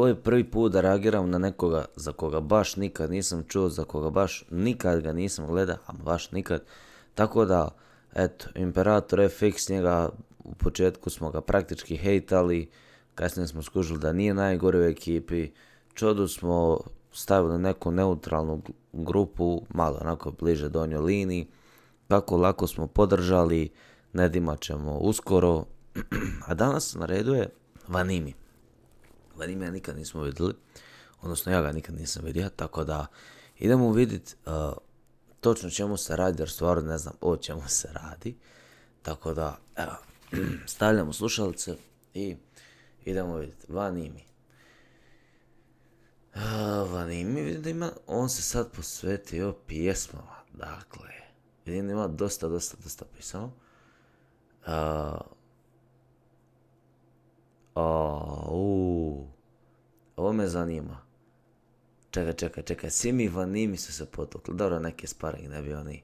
ovo je prvi put da reagiram na nekoga za koga baš nikad nisam čuo, za koga baš nikad ga nisam gledao, a baš nikad. Tako da, eto, Imperator FX, njega u početku smo ga praktički hejtali, kasnije smo skužili da nije najgore u ekipi, Čodu smo stavili neku neutralnu grupu, malo onako bliže donjoj liniji, kako lako smo podržali, Nedima ćemo uskoro, a danas na redu je Vanimi. Vanimi ja nikad nismo vidjeli, odnosno ja ga nikad nisam vidio, tako da idemo vidjeti točno čemu se radi, jer stvarno ne znam o čemu se radi, tako da evo, stavljamo slušalice i idemo vidjeti Vanimi. Vanimi, vidim da ima, on se sad posvetio pjesmama, dakle, vidim da ima dosta pisao. Ovo me zanima. Čekaj, svi mi Vanimi su se potukli, dobro, neki sparing ne bi oni.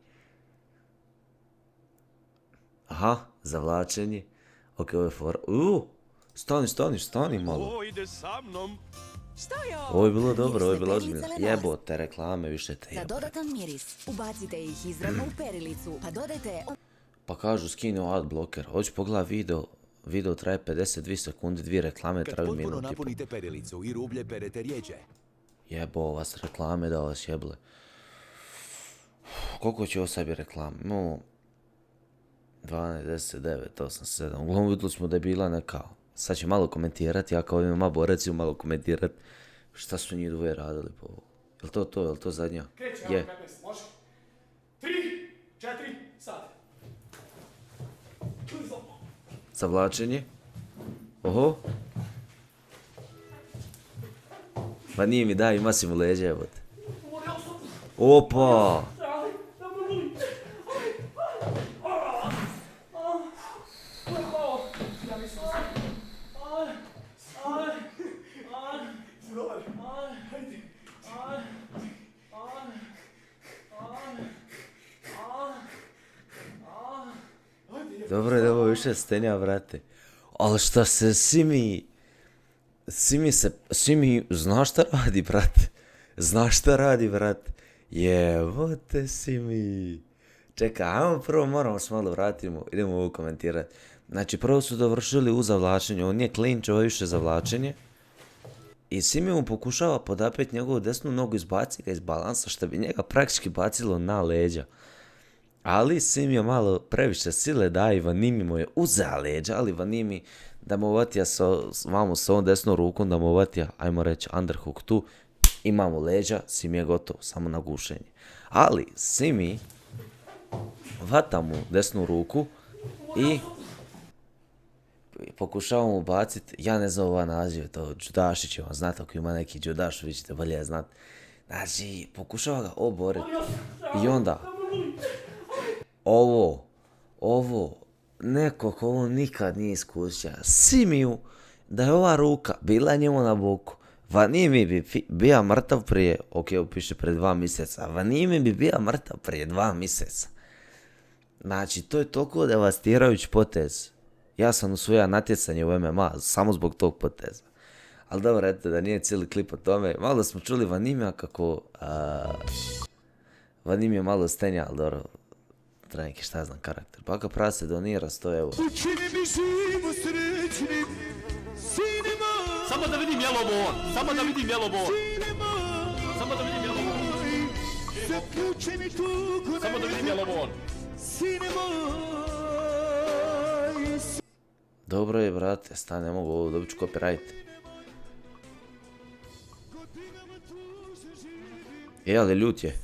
Aha, zavlačenje, ok, ovo je for... Stani malo. Ovo ide sa mnom. Što je ovo? Ovo je bilo dobro, ovo je bilo Jeste ozbiljno. perilice Lenos. Jebote, reklame, više te Za jebote. dodatan miris, ubacite ih izravno u perilicu, pa dodajte... Pa kažu skinu ad bloker. Hoću pogledat video traje 52 sekundi, 2 reklame Kad traju potpuno minut i pol. napunite perilicu i rublje perete rijeđe. Jebo vas reklame da vas jeble. Koliko će ovo sebi reklame? Imamo 12, 10, 9, 8, 7. Uglavnom vidjeli smo da je bila neka... Sad će malo komentirati, ja kao imam Boreciju malo komentirati šta su njih dvoje radili po ovo. Jel to zadnja? Kreće, Je. evo 15, može. 3, 4, sad. Zavlačenje. Oho. Pa nije mi daj, ima si mu leđe, jebote. Opa! Dobro je da ovo više stenja, brate. Ali šta se svi mi, znaš šta radi, brate? Znaš šta radi, brate? Jevote Simi. Čekaj, ajmo prvo, moramo se malo vratimo, idemo ovo komentirati. Znači, prvo su dovršili u zavlačenju, on nije klinč, ovo je više zavlačenje. I Simi mu pokušava podapeti njegovu desnu nogu, izbaci ga iz balansa, što bi njega praktički bacilo na leđa. Ali Simi je malo previše sile da i Vanimi mu je uzea leđa, ali Vanimi da mu uvatija s ovom desnom rukom, da mu uvatija, ajmo reći, underhook tu, imamo leđa, Simi je gotov, samo na gušenje. Ali Simi vata mu desnu ruku i pokušava mu baciti, ja ne znam ova naziv, to Đudašić je on znat, ako ima neki Đudaš, vi ćete bolje znat. Znači, pokušava ga oboriti i onda ovo, neko ko ovo nikad nije iskusio, Simiju, da je ova ruka bila njemu na boku, Vanimi bi bija mrtav prije, ok, piše pred 2 mjeseca, Vanimi bi bija mrtav prije 2 mjeseca. Znači, to je toliko devastirajući potez. Ja sam usvojio natjecanje u MMA samo zbog tog poteza. Ali dobro, eto, da nije cijeli klip o tome. Malo da smo čuli Vanimija kako... Vanim je malo stenja, ali dobro. Treba neki, šta znam, karakter. Baka prase donira 100 eura. Učini mi živo srećnim sinima. Samo da vidim jelovon. Samo da vidim jelovon. Samo da vidim jelovon. Zaključi mi tugu. Samo da vidim jelovon. Dobro je, brate, stane, ne mogu ovo, dobit ću copyright. Ali ljut je.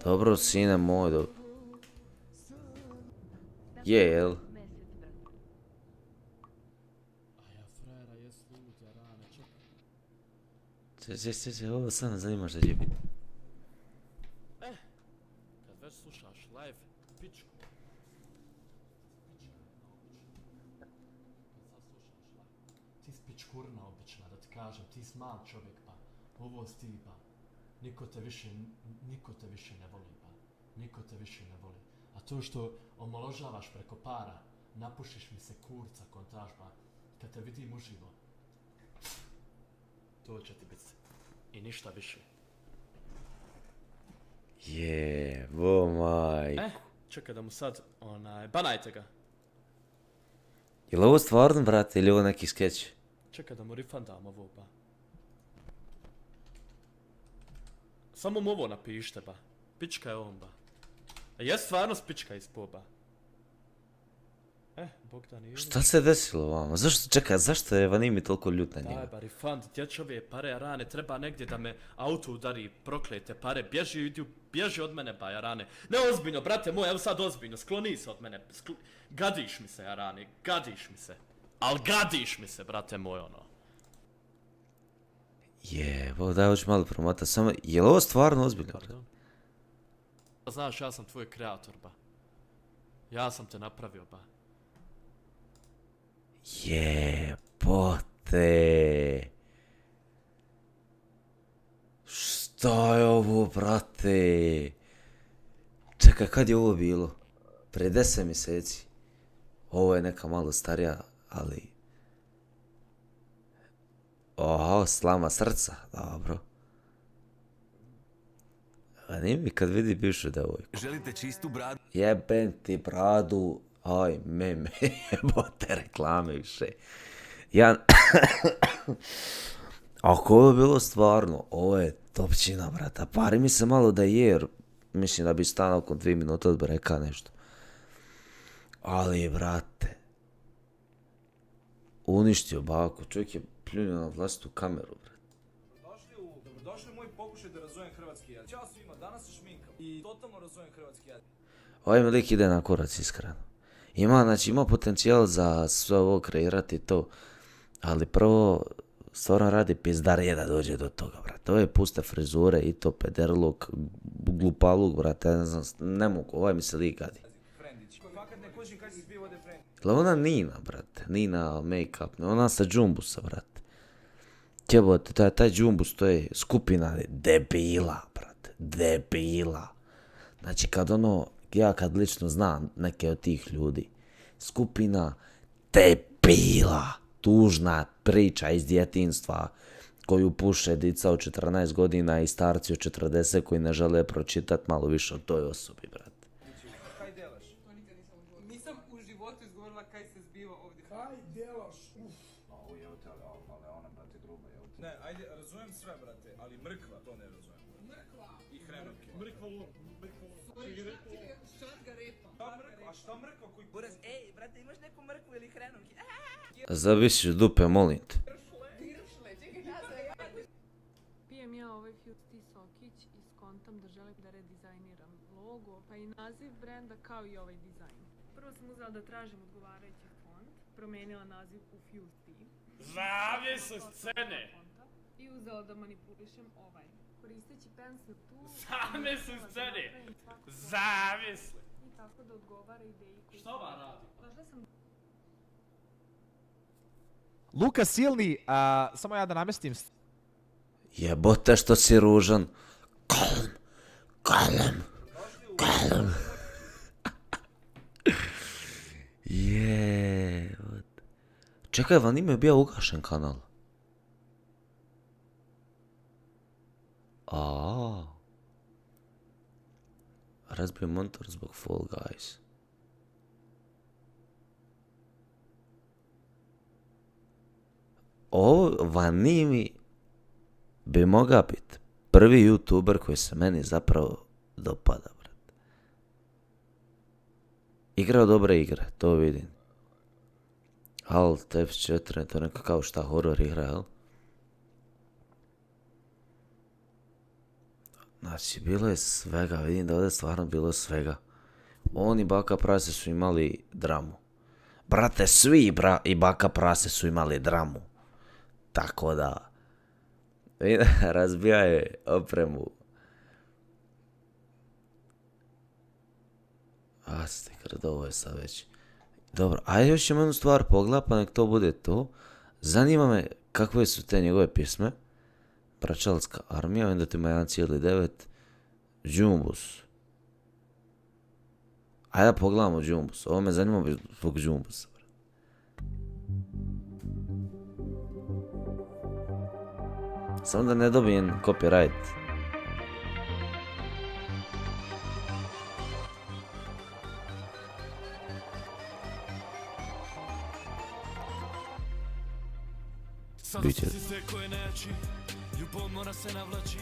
Dobro, sine moj, dobro. Jel? Ovo sad ne zanima šta će biti. Kad već slušaš live, pičku. Ti si pičkurna obična, da ti kažem, ti si mal čovjek, pa ovo si ti, pa niko te više ne voli, pa niko te više ne voli. A to što omaložavaš preko para, napušiš mi se kurca, kontaž, ba. Kad te vidim uživo. To će ti biti. I ništa više. Jebo majku. Čekaj da mu sad, banajte ga. Je li ovo stvarno, brate, ili je ovo neki sketch? Čekaj da mu rifandam ovo, ba. Samo mu ovo napišite, ba. Pička je on, ba. A je stvarno spička ispo, ba. Bogdan Ilić. Šta se desilo vama? Zašto je Vanimi toliko ljut na njega? Daj, ba, rifand, dječove pare, rane, treba negdje da me auto udari, proklete pare, bježi od mene, ba, jarane. Ne ozbiljno, brate moj, evo sad ozbiljno, skloni se od mene, gadiš mi se, jarane, gadiš mi se. Al gadiš mi se, brate moj, ono. Daj, hoću malo promotati, samo, je li ovo stvarno ozbiljno? Pardon? Znaš, ja sam tvoj kreator, ba. Ja sam te napravio, ba. Jebote. Šta je ovo, brate? Čekaj, kad je ovo bilo? Prije 10 mjeseci. Ovo je neka malo starija, ali... Oho, slama srca, dobro. A nije mi kad vidi bivšu devojku. Želite čistu bradu? Jebem ti bradu. Aj, jebote reklame više. Ja... Ako ovo je bilo stvarno, ovo je topčina, brata. Pari mi se malo da je, jer mislim da bi stao oko 2 minute od breka nešto. Ali, brate, uništio baku. Čovjek je pljunuo na vlastitu kameru, brate. Dobrodošli u moj pokušaj da razumijem hrvatski jezik. Ćao svima, danas se šminkam i totalno razumijem hrvatski jezik. Ovaj mi lik ide na kurac, iskreno. Ima potencijal za sve ovo kreirati to, ali prvo stvarno radi pizdarije da dođe do toga, brate. Ove puste frizure i to pederluk, glupaluk, brate, ja ne znam, ne mogu, ovaj mi se lik gadi. Frendić. Fakat ne kužim kaj si zbio ovdje Frendić. Gle, ona Nina, brate, Nina make-up, ona sa džumbusa, brate. Jebote, taj džumbus, to je skupina debila, brate, debila. Znači, ja kad lično znam neke od tih ljudi, skupina debila, tužna priča iz djetinjstva koju puše dica od 14 godina i starci od 40 koji ne žele pročitati malo više o toj osobi, brate. Kaj delaš? Nisam u životu izgovorila kaj se zbiva ovdje. Kaj delaš? Ali ona, brate, gruba, jel? Ne, ajde, razumijem sve, brate, ali mrkva, to ne razumijem. Mrkva. I hrenovke. Mrkva lom. Šat ga repa. A šta mrkva koji... Buraz, ej, brate, imaš neku mrkvu ili hrenovki? Zavisiš dupe, molim te. Diršle, čekaj, nazaj. Pijem ja ovaj Fusti sokić i skontam da želim da redizajniram logo, pa i naziv brenda kao i ovaj dizajn. Prvo sam uzela da tražim odgovarajući font, promijenila naziv u Fusti. Zavisi scene! I uzela da manipulišem ovaj. Koristeći pencil tu... Zamisli scene! Zavisli! I tako da odgovara ideji koju... Šta ova radi? Došla sam... Luka Silni, samo ja da namestim. Jebote što si ružan. Kalem. Jebote. Čekaj, van ime je bio ugašen kanal. Razbio monitor zbog Fall Guys. Ovo Vanimi bi mogao biti prvi youtuber koji se meni zapravo dopada, brate. Igrao dobre igre, to vidim. Alt F4, to neka kao šta horror igra, jel? Znači, bilo je svega, vidim da ovdje stvarno bilo svega. On i Baka Prase su imali dramu. Brate, svi i Baka Prase su imali dramu. Tako da, razbija je opremu. Stikrat, ovo je sad već. Dobro, ajde još ćemo jednu stvar pogledati, pa nek to bude to. Zanima me kakve su te njegove pjesme. Pračalska armija, vidim da tu ima 1,9. Džumbus. Ajde da pogledamo Džumbus, ovo me zanima zbog Džumbusa. Samo da ne dobijem copyright. Biće. Ljubav mora se navlači.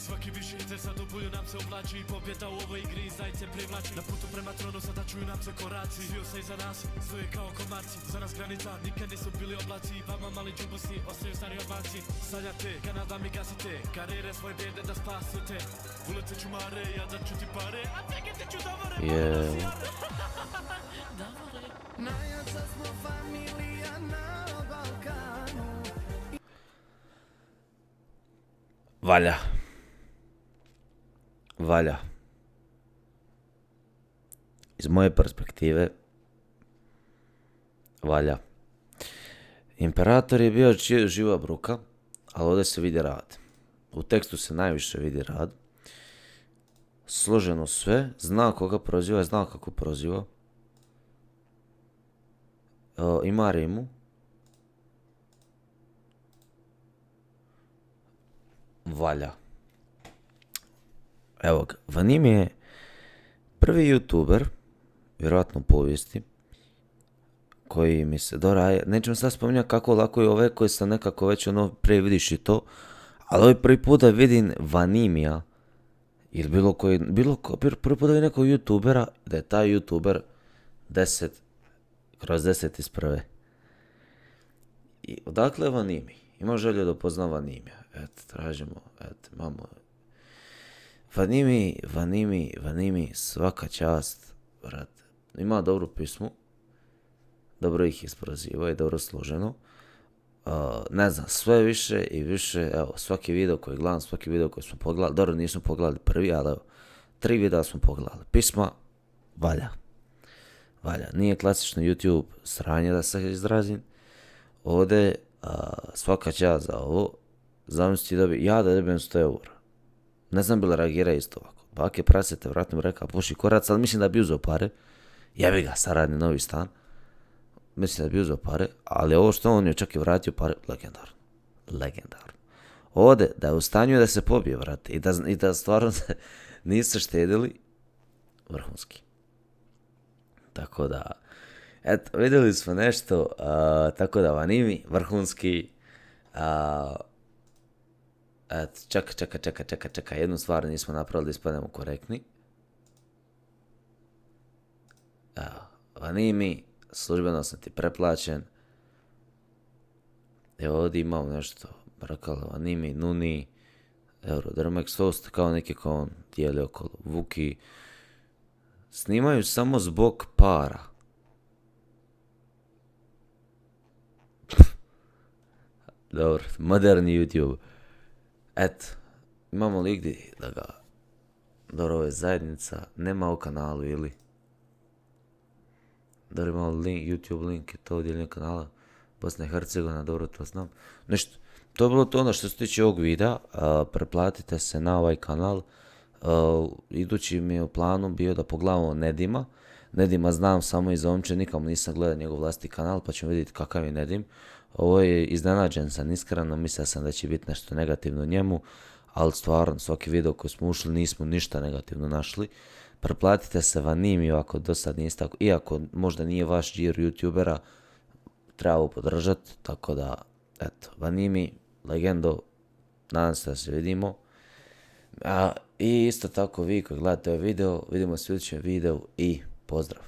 Svaki višice sad u bulju nam se oblači. Pobjeda u ovoj igri zajce privlači. Na putu prema tronu sada čuju nam se koraci. Sviju se iza nas, stoje kao komarci. Za nas granica nikad nisu bili oblaci. Vama mali džumbusi ostaju stari obanci. Sanjate, Kanada mi gasite. Karijere svoje bijede da spasite. Ulice čumare, ja da ću ti pare. A tekete ću davore, najjača smo familija na Balkanu. Valja. Iz moje perspektive, valja. Imperator je bio živa bruka, ali ovdje se vidi rad. U tekstu se najviše vidi rad. Složeno sve, zna koga proziva, zna kako proziva. Ima rimu. Valja. Evo ga, Vanim je prvi youtuber, vjerojatno u povijesti, koji mi se doraje, nećemo sad spominjati kako lako je ove koje sam nekako već prije vidiš i to, ali ovaj prvi put da vidim Vanimija, ili prvi put da vidim nekog youtubera, da je taj youtuber 10/10 iz prve. I odakle je Vanimi? Ima želju da upozna Vanimija. Eto, tražimo, eto, imamo Vanimi, svaka čast, brat. Ima dobru pismu, dobro ih isproziva i dobro složeno. Ne znam, sve više i više, evo, svaki video koji gledam, svaki video koji smo pogledali, dobro nismo pogledali prvi, ali evo, 3 videa smo pogledali. Pisma, valja. Nije klasično YouTube sranje da se izrazim. Ovdje, svaka čast za ovo, zamisli ja da dobijem 100 eura. Ne znam bi li reagira isto ovako. Bake prasete, vratno mi rekao, puši korac, ali mislim da bi uzeo pare. Jebi ga, sad radi novi stan. Mislim da bi uzeo pare, ali ovo što on je čak i vratio pare, legendarno. Ovdje, da je u stanju da se pobije, vrate, i da stvarno niste štedili, vrhunski. Tako da, eto, vidjeli smo nešto, tako da Vanimi, vrhunski, eto, čekaj, jednu stvar nismo napravili da ispademo korektni. Evo, Vanimi, službeno sam ti preplaćen. Evo ovdje imamo nešto, brakala, Vanimi, Nuni, Eurodrmex, to ste kao neki kao on dijeli okolo, Vuki. Snimaju samo zbog para. Dobro, moderni YouTube. Eto, imamo li gdje da ga... Dobro, ovo je zajednica, nema u kanalu ili... Dobro, imamo YouTube link, je to udjeljenje kanala Bosna i Hercegovina, dobro to znam. Nešto, to je bilo to ono što se tiče ovog videa, preplatite se na ovaj kanal. Idući mi je u planu bio da pogledamo Nedima. Nedima znam samo iz Omče, nikam nisam gledao njegov vlastiti kanal, pa ćemo vidjeti kakav je Nedim. Ovo je iznenađen sam iskreno, mislio sam da će biti nešto negativno njemu, ali stvarno svaki video koji smo ušli nismo ništa negativno našli. Preplatite se Vanimiju ako do sad niste, iako možda nije vaš džir youtubera, treba ovo podržati, tako da, eto, Vanimi, legendo, nadam se da se vidimo. I isto tako vi koji gledate ovaj video, vidimo se u sljedećem videu i pozdrav.